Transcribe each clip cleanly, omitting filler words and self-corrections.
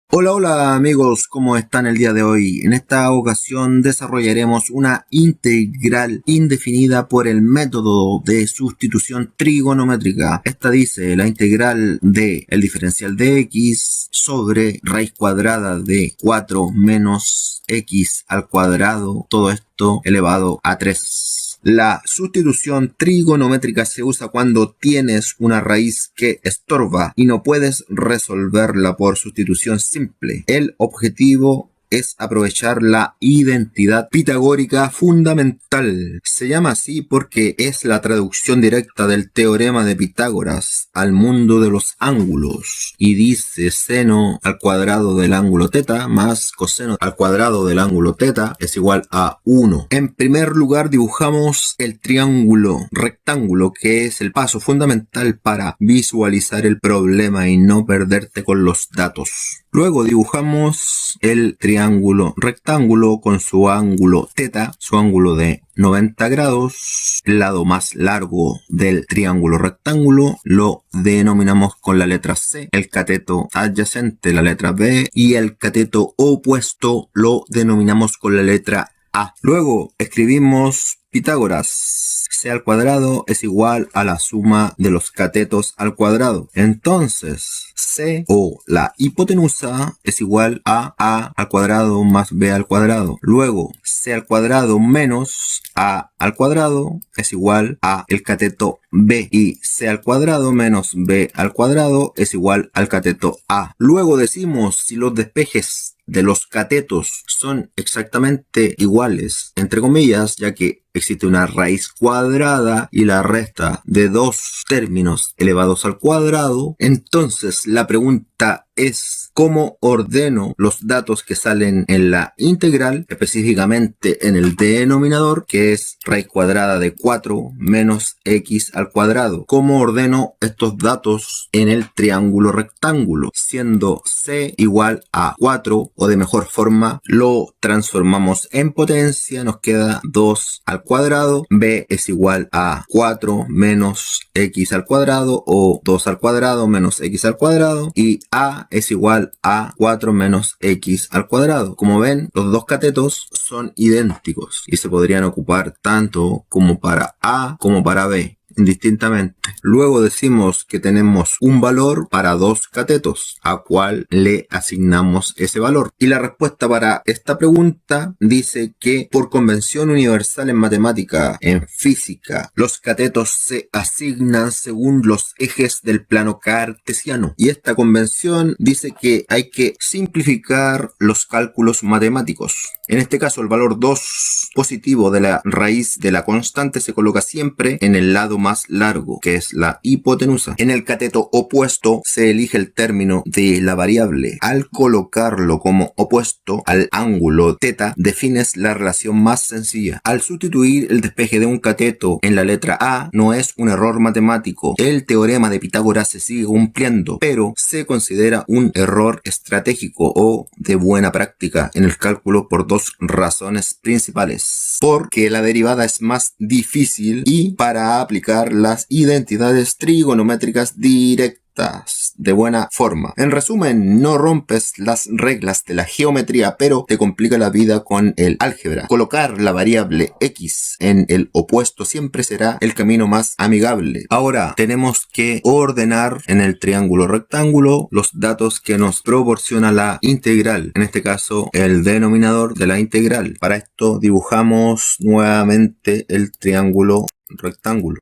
Hola, hola amigos, ¿cómo están el día de hoy? En esta ocasión desarrollaremos una integral indefinida por el método de sustitución trigonométrica. Esta dice la integral de el diferencial de x sobre raíz cuadrada de 4 menos x al cuadrado, todo esto elevado a 3. La sustitución trigonométrica se usa cuando tienes una raíz que estorba y no puedes resolverla por sustitución simple. El objetivo es aprovechar la identidad pitagórica fundamental. Se llama así porque es la traducción directa del teorema de Pitágoras al mundo de los ángulos. Y dice seno al cuadrado del ángulo θ más coseno al cuadrado del ángulo θ es igual a 1. En primer lugar dibujamos el triángulo rectángulo, que es el paso fundamental para visualizar el problema y no perderte con los datos. Luego dibujamos el triángulo rectángulo con su ángulo θ, su ángulo de 90 grados. El lado más largo del triángulo rectángulo lo denominamos con la letra C, el cateto adyacente la letra B y el cateto opuesto lo denominamos con la letra A. Luego escribimos Pitágoras. C al cuadrado es igual a la suma de los catetos al cuadrado. Entonces, C o la hipotenusa es igual a al cuadrado más B al cuadrado. Luego, C al cuadrado menos A al cuadrado es igual a el cateto B. Y C al cuadrado menos B al cuadrado es igual al cateto A. Luego decimos si los despejes de los catetos son exactamente iguales, entre comillas, ya que existe una raíz cuadrada y la resta de dos términos elevados al cuadrado. Entonces la pregunta es ¿cómo ordeno los datos que salen en la integral? Específicamente en el denominador, que es raíz cuadrada de 4 menos x al cuadrado. ¿Cómo ordeno estos datos en el triángulo rectángulo? Siendo c igual a 4, o de mejor forma lo transformamos en potencia, nos queda 2 al cuadrado, b es igual a 4 menos x al cuadrado o 2 al cuadrado menos x al cuadrado, y a es igual a 4 menos x al cuadrado. Como ven, los dos catetos son idénticos y se podrían ocupar tanto como para a como para b indistintamente. Luego decimos que tenemos un valor para dos catetos, a cual le asignamos ese valor. Y la respuesta para esta pregunta dice que por convención universal en matemática, en física, los catetos se asignan según los ejes del plano cartesiano. Y esta convención dice que hay que simplificar los cálculos matemáticos. En este caso, el valor 2 positivo de la raíz de la constante se coloca siempre en el lado más largo, que es la hipotenusa. En el cateto opuesto se elige el término de la variable. Al colocarlo como opuesto al ángulo θ, defines la relación más sencilla. Al sustituir el despeje de un cateto en la letra A, no es un error matemático. El teorema de Pitágoras se sigue cumpliendo, pero se considera un error estratégico o de buena práctica en el cálculo por dos razones principales. Porque la derivada es más difícil y para aplicar las identidades trigonométricas directas de buena forma. En resumen, no rompes las reglas de la geometría, pero te complica la vida con el álgebra. Colocar la variable x en el opuesto siempre será el camino más amigable. Ahora tenemos que ordenar en el triángulo rectángulo los datos que nos proporciona la integral, en este caso el denominador de la integral. Para esto dibujamos nuevamente el triángulo rectángulo.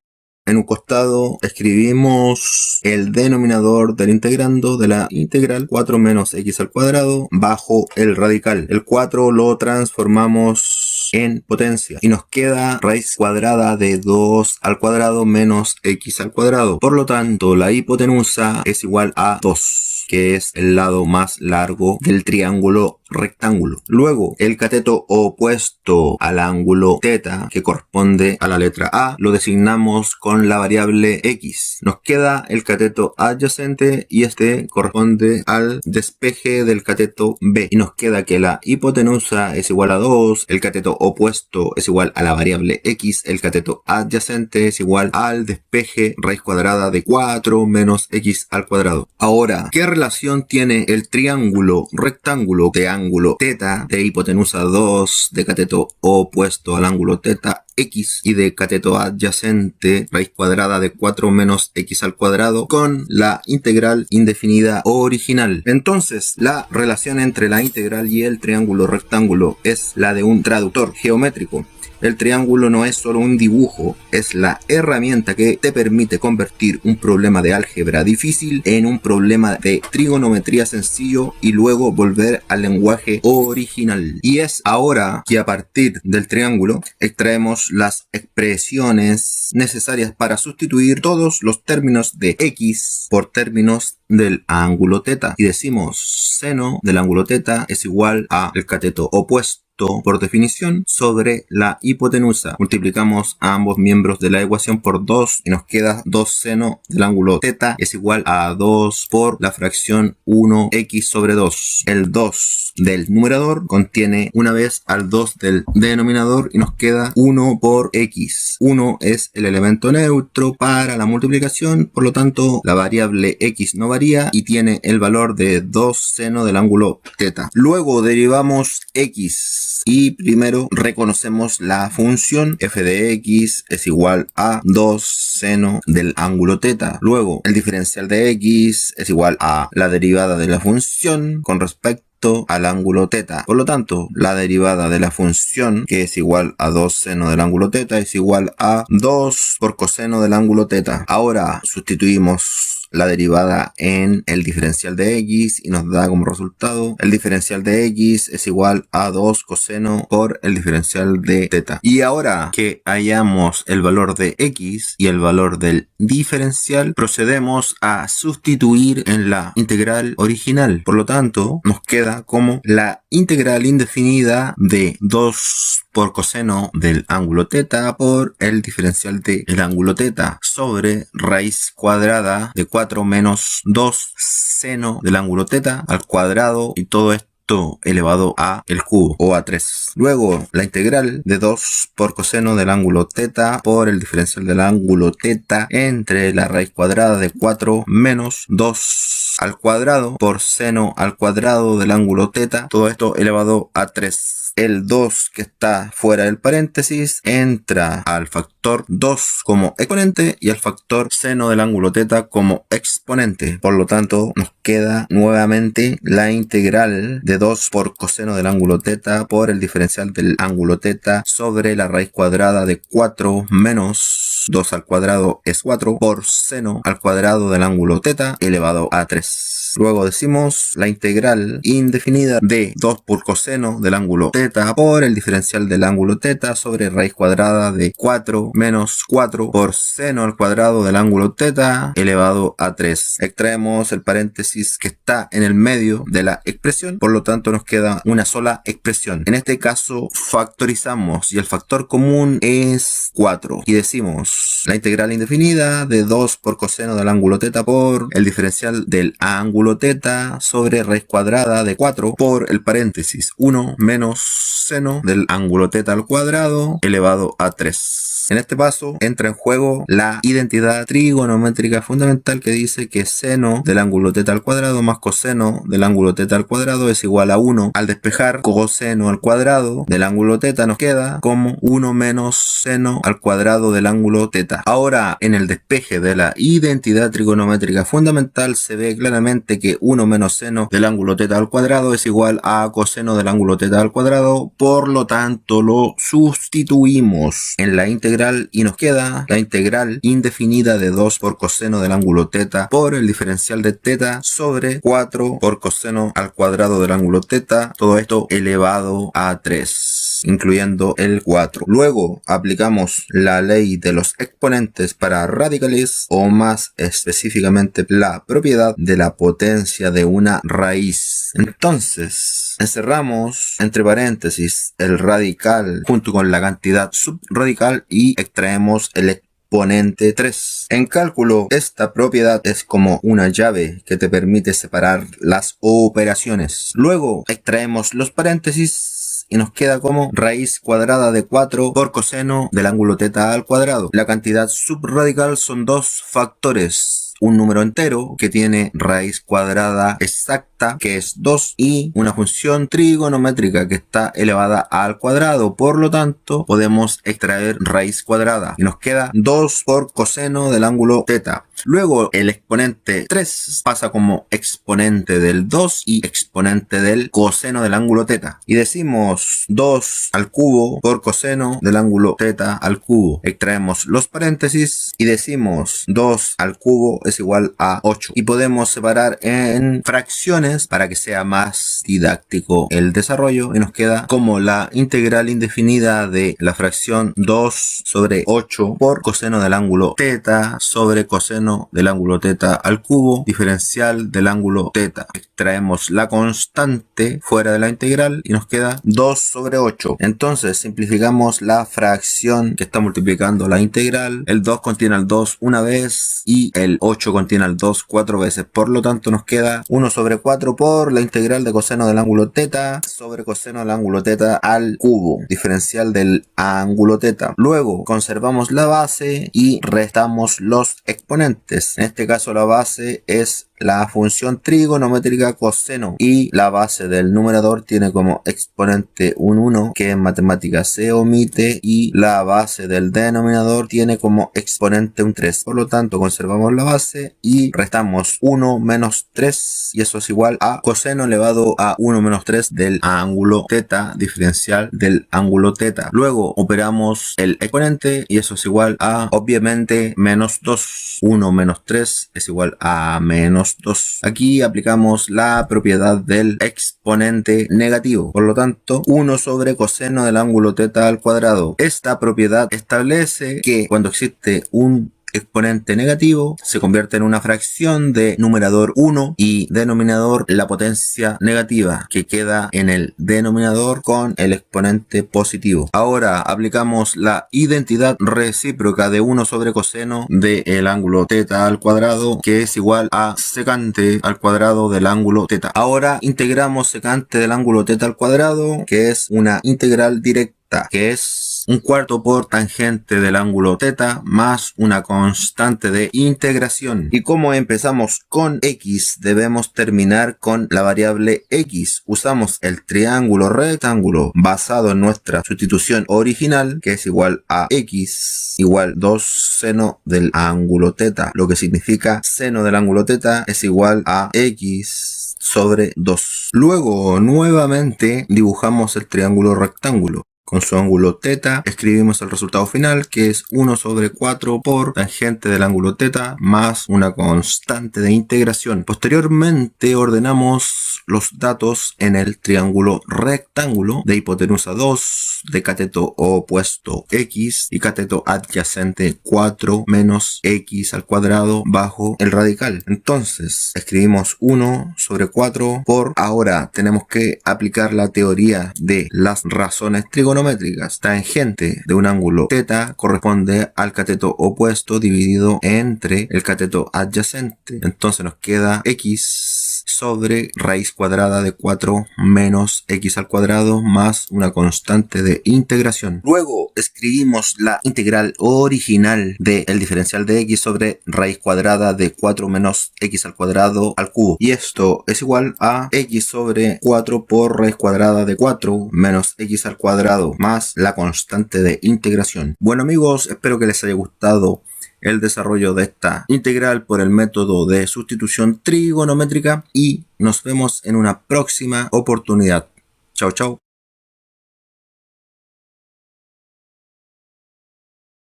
En un costado escribimos el denominador del integrando de la integral 4 menos x al cuadrado bajo el radical. El 4 lo transformamos en potencia y nos queda raíz cuadrada de 2 al cuadrado menos x al cuadrado. Por lo tanto, la hipotenusa es igual a 2, que es el lado más largo del triángulo rectángulo. Luego, el cateto opuesto al ángulo θ, que corresponde a la letra A, lo designamos con la variable x. Nos queda el cateto adyacente y este corresponde al despeje del cateto B. Y nos queda que la hipotenusa es igual a 2, el cateto opuesto es igual a la variable x, el cateto adyacente es igual al despeje raíz cuadrada de 4 menos x al cuadrado. Ahora, ¿qué relación tiene el triángulo rectángulo de ángulo θ, de hipotenusa 2, de cateto opuesto al ángulo θ, x, y de cateto adyacente raíz cuadrada de 4 menos x al cuadrado con la integral indefinida original? Entonces, la relación entre la integral y el triángulo rectángulo es la de un traductor geométrico. El triángulo no es solo un dibujo, es la herramienta que te permite convertir un problema de álgebra difícil en un problema de trigonometría sencillo y luego volver al lenguaje original. Y es ahora que a partir del triángulo extraemos las expresiones necesarias para sustituir todos los términos de x por términos del ángulo θ. Y decimos seno del ángulo θ es igual a el cateto opuesto por definición sobre la hipotenusa. Multiplicamos a ambos miembros de la ecuación por 2 y nos queda 2 seno del ángulo θ es igual a 2 por la fracción 1x sobre 2. El 2 del numerador contiene una vez al 2 del denominador y nos queda 1 por x. 1 es el elemento neutro para la multiplicación, por lo tanto la variable x no varía y tiene el valor de 2 seno del ángulo θ. Luego derivamos x y primero reconocemos la función f de x es igual a 2 seno del ángulo θ. Luego el diferencial de x es igual a la derivada de la función con respecto al ángulo θ. Por lo tanto, la derivada de la función, que es igual a 2 seno del ángulo θ, es igual a 2 por coseno del ángulo θ. Ahora sustituimos la derivada en el diferencial de x y nos da como resultado el diferencial de x es igual a 2 coseno por el diferencial de θ. Y ahora que hallamos el valor de x y el valor del diferencial, procedemos a sustituir en la integral original. Por lo tanto, nos queda como la integral indefinida de 2 por coseno del ángulo θ por el diferencial del ángulo θ sobre raíz cuadrada de 4 menos 2 seno del ángulo θ al cuadrado, y todo esto elevado a el cubo o a 3. Luego la integral de 2 por coseno del ángulo θ por el diferencial del ángulo θ entre la raíz cuadrada de 4 menos 2 al cuadrado por seno al cuadrado del ángulo θ, todo esto elevado a 3. El 2 que está fuera del paréntesis entra al factor 2 como exponente y al factor seno del ángulo θ como exponente. Por lo tanto, nos queda nuevamente la integral de 2 por coseno del ángulo θ por el diferencial del ángulo θ sobre la raíz cuadrada de 4 menos 2 al cuadrado es 4 por seno al cuadrado del ángulo θ elevado a 3. Luego decimos la integral indefinida de 2 por coseno del ángulo θ por el diferencial del ángulo θ sobre raíz cuadrada de 4 menos 4 por seno al cuadrado del ángulo θ elevado a 3. Extraemos el paréntesis que está en el medio de la expresión, por lo tanto nos queda una sola expresión. En este caso factorizamos y el factor común es 4 y decimos la integral indefinida de 2 por coseno del ángulo θ por el diferencial del ángulo θ sobre raíz cuadrada de 4 por el paréntesis 1 menos seno del ángulo θ al cuadrado elevado a 3. En este paso entra en juego la identidad trigonométrica fundamental que dice que seno del ángulo θ al cuadrado más coseno del ángulo θ al cuadrado es igual a 1. Al despejar coseno al cuadrado del ángulo θ nos queda como 1 menos seno al cuadrado del ángulo θ. Ahora, en el despeje de la identidad trigonométrica fundamental se ve claramente que 1 menos seno del ángulo θ al cuadrado es igual a coseno del ángulo θ al cuadrado. Por lo tanto, lo sustituimos en la integral y nos queda la integral indefinida de 2 por coseno del ángulo θ por el diferencial de θ sobre 4 por coseno al cuadrado del ángulo θ, todo esto elevado a 3. incluyendo el 4. Luego aplicamos la ley de los exponentes para radicales, o más específicamente la propiedad de la potencia de una raíz. Entonces, encerramos entre paréntesis el radical junto con la cantidad subradical y extraemos el exponente 3. En cálculo, esta propiedad es como una llave que te permite separar las operaciones. Luego extraemos los paréntesis y nos queda como raíz cuadrada de 4 por coseno del ángulo θ al cuadrado. La cantidad subradical son dos factores: un número entero que tiene raíz cuadrada exacta, que es 2, y una función trigonométrica que está elevada al cuadrado. Por lo tanto, podemos extraer raíz cuadrada y nos queda 2 por coseno del ángulo θ. Luego el exponente 3 pasa como exponente del 2 y exponente del coseno del ángulo θ. Y decimos 2 al cubo por coseno del ángulo θ al cubo. Extraemos los paréntesis y decimos 2 al cubo es igual a 8. Y podemos separar en fracciones para que sea más didáctico el desarrollo. Y nos queda como la integral indefinida de la fracción 2 sobre 8 por coseno del ángulo θ sobre coseno del ángulo θ al cubo, diferencial del ángulo θ. Extraemos la constante fuera de la integral y nos queda 2 sobre 8. Entonces simplificamos la fracción que está multiplicando la integral. El 2 contiene al 2 una vez y el 8 contiene al 2 4 veces. Por lo tanto nos queda 1 sobre 4 por la integral de coseno del ángulo θ sobre coseno del ángulo θ al cubo, diferencial del ángulo θ. Luego conservamos la base y restamos los exponentes. En este caso la base es la función trigonométrica coseno y la base del numerador tiene como exponente un 1, que en matemáticas se omite, y la base del denominador tiene como exponente un 3. Por lo tanto conservamos la base y restamos 1 menos 3 y eso es igual a coseno elevado a 1 menos 3 del ángulo θ, diferencial del ángulo θ. Luego operamos el exponente y eso es igual a, obviamente, menos 2. 1 menos 3 es igual a menos 2. Aquí aplicamos la propiedad del exponente negativo. Por lo tanto, 1 sobre coseno del ángulo θ al cuadrado. Esta propiedad establece que cuando existe un exponente negativo se convierte en una fracción de numerador 1 y denominador la potencia negativa, que queda en el denominador con el exponente positivo. Ahora aplicamos la identidad recíproca de 1 sobre coseno del ángulo θ al cuadrado, que es igual a secante al cuadrado del ángulo θ. Ahora integramos secante del ángulo θ al cuadrado, que es una integral directa, que es un cuarto por tangente del ángulo θ más una constante de integración. Y como empezamos con x, debemos terminar con la variable x. Usamos el triángulo rectángulo basado en nuestra sustitución original, que es igual a x igual 2 seno del ángulo θ, lo que significa seno del ángulo θ es igual a x sobre 2. Luego nuevamente dibujamos el triángulo rectángulo. Con su ángulo θ escribimos el resultado final, que es 1 sobre 4 por tangente del ángulo θ más una constante de integración. Posteriormente ordenamos los datos en el triángulo rectángulo de hipotenusa 2, de cateto opuesto x y cateto adyacente 4 menos x al cuadrado bajo el radical. Entonces escribimos 1 sobre 4 por, ahora tenemos que aplicar la teoría de las razones trigonométricas. Tangente de un ángulo θ corresponde al cateto opuesto dividido entre el cateto adyacente. Entonces nos queda x sobre raíz cuadrada de 4 menos x al cuadrado más una constante de integración. Luego escribimos la integral original del diferencial de x sobre raíz cuadrada de 4 menos x al cuadrado al cubo. Y esto es igual a x sobre 4 por raíz cuadrada de 4 menos x al cuadrado más la constante de integración. Bueno amigos, espero que les haya gustado el desarrollo de esta integral por el método de sustitución trigonométrica y nos vemos en una próxima oportunidad. Chao, chao.